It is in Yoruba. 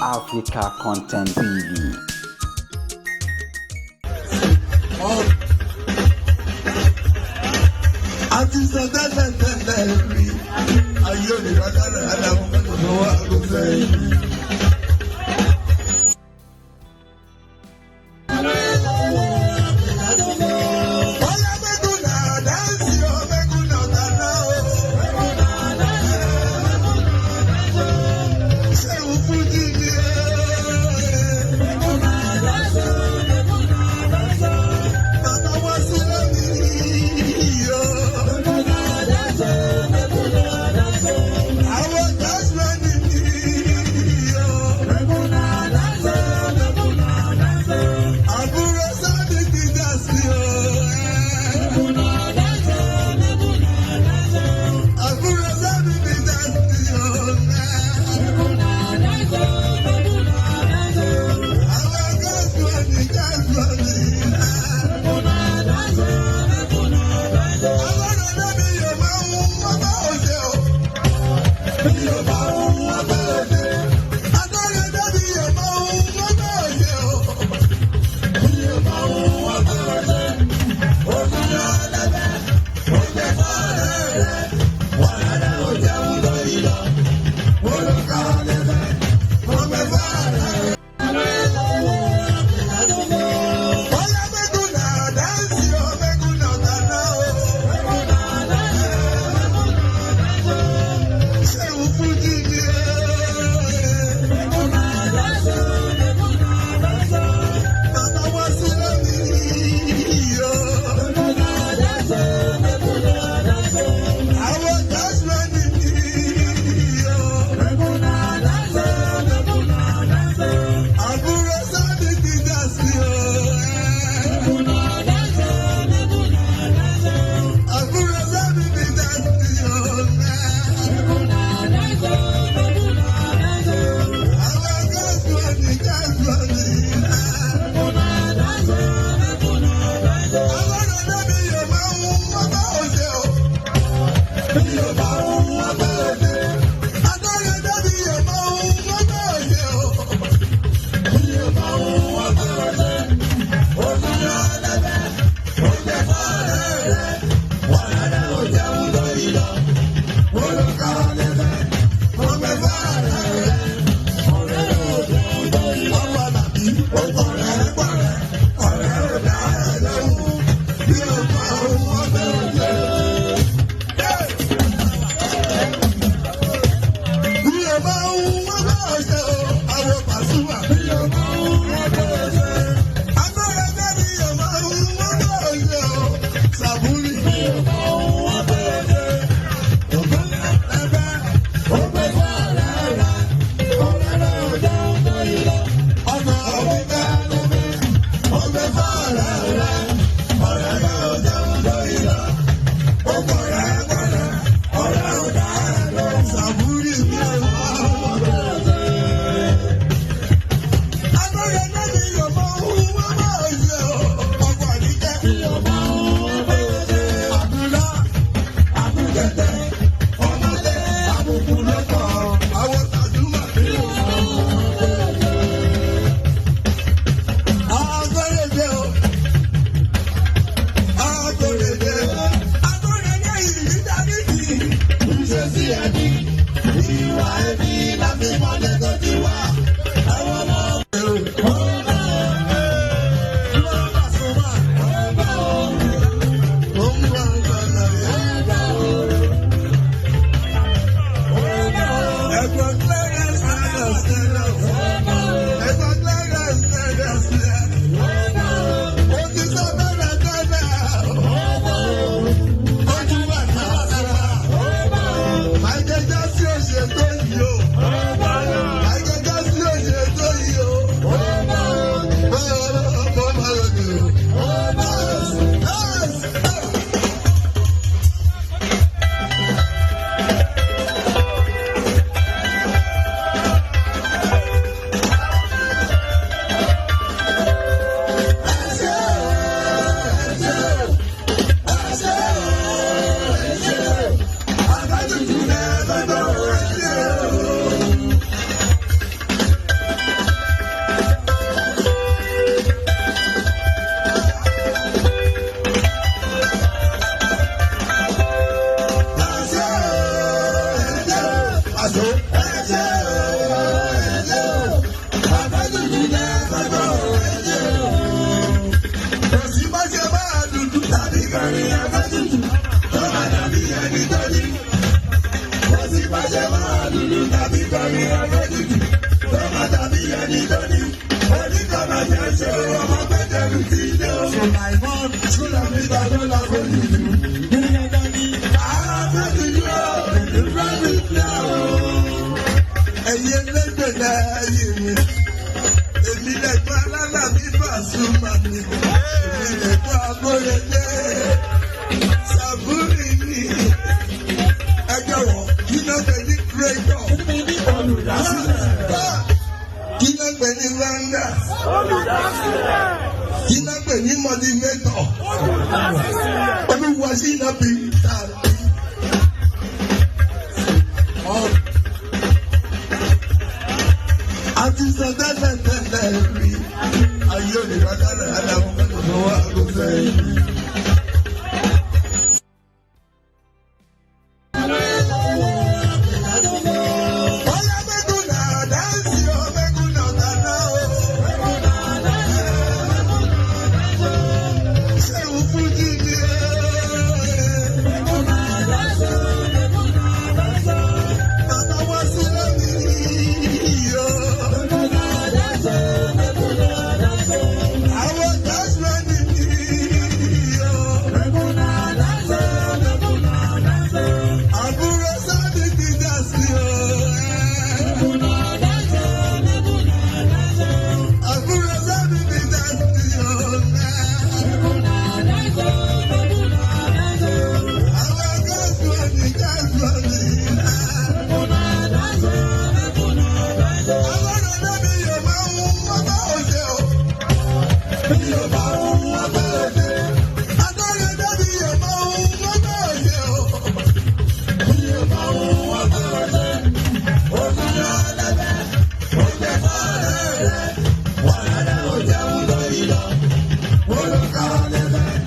Africa Content TV. Àti sọ tẹ́lẹ̀ rí ayé òyìnbó dára àdàmú lọ́wọ́ àgùnfẹ́ yìí. Yo. ẹ̀jẹ̀ o. Àbájútù jẹ́ sábà ẹ̀jẹ̀ o. Òsì má ṣe máa dúdú tàbí kárí àbájútù. Tó máa dàbí ẹni tó ní. Òsì má ṣe máa dúdú tàbí kárí àbájútù. Tó máa dàbí ẹni tó ní. Oníkànnà jẹ́ ṣe ọmọ pẹ́tẹ́rù ti dé o. Ṣúlọ̀ mi gbàgbọ́ lọ́kọ̀ nínú. Ẹ̀yin ẹlẹ́gbẹ̀lẹ́ ayé mi, èmi lẹ́gbẹ́ alálàbí Pasuma mi, èmi lẹ́gbẹ́ agbóyẹlé, Sàbúrì mi, ẹ jọ̀wọ́, kí ló gbé ní Kírẹ́tọ̀? Kí ló gbé ní Randa? Kí ló gbé ní Mọ̀límẹ́tọ̀? Olúwa sí iná bí tàbí. Àti sọ tẹ́lẹ̀ rí, ayé òní bá dára aláwọ̀ mẹ́tò tó wà ló fẹ́ yìí.